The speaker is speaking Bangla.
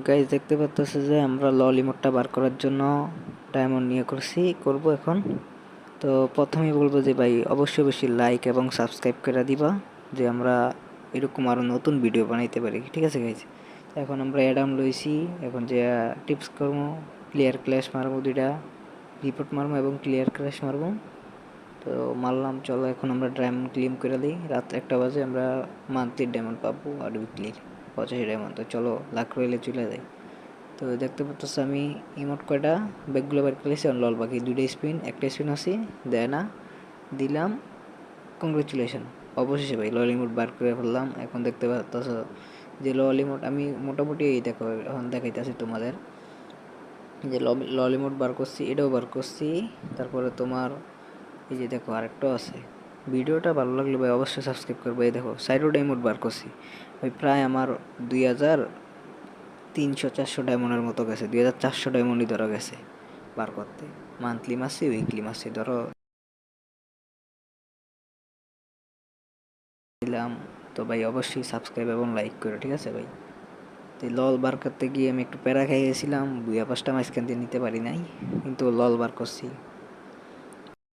গাইজ দেখতে পাচ্তেছে যে আমরা ললিমোটটা বার করার জন্য ডায়মন্ড নিয়ে করব এখন। তো প্রথমেই বলবো যে ভাই অবশ্যই অবশ্যই লাইক এবং সাবস্ক্রাইব করে দিবা, যে আমরা এরকম আরও নতুন ভিডিও বানাইতে পারি। ঠিক আছে গাইজ, এখন আমরা অ্যাডাম লইছি। এখন যে টিপস করবো, ক্লিয়ার ক্ল্যাশ মারবো, দুইটা রিপোর্ট মারবো এবং ক্লিয়ার ক্ল্যাশ মারবো। তো মারলাম, চলো এখন আমরা ডায়মন্ড ক্লেম করে দিই। রাত 1টা বাজে আমরা মান্থলি ডায়মন্ড পাবো আর উইকলির 85 ডায়মন্ড। তো চলো লাখ রইলে চলে যাই। তো দেখতে পাচ্ছ আমি ইমোট কয়টা ব্যাগগুলো বের করেছি, লল বাকি 2টা স্পিন, একটা স্পিন আছে দেয় না, দিলাম। কংগ্রেচুলেশন, অবশেষে ভাই লল ইমোট বার করে ফেললাম। এখন দেখতে পাচ্ছ যে লল ইমোট আমি মোটামুটি এই দেখো এখন দেখাইতেছি তোমাদের, যে লল ইমোট বার করছি, এটাও বার করছি। তারপরে তোমার এই যে দেখো আরেকটাও আছে। ভিডিওটা ভালো লাগলে ভাই অবশ্যই সাবস্ক্রাইব করবে। এই দেখো সাইডও ডায়মন্ড বার করছি ভাই, প্রায় আমার 2300-400 ডায়মন্ডের মতো গেছে, 2400 ডায়মন্ডই ধরো গেছে বার করতে। মান্থলি মাসি, উইকলি মাসি ধরো দিলাম। তো ভাই অবশ্যই সাবস্ক্রাইব এবং লাইক করো, ঠিক আছে ভাই। তো লল বার করতে গিয়ে আমি একটু প্যারা খাই গেছিলাম, 2-5টা মাঝখান দিয়ে নিতে পারি নাই, কিন্তু লল বার করছি।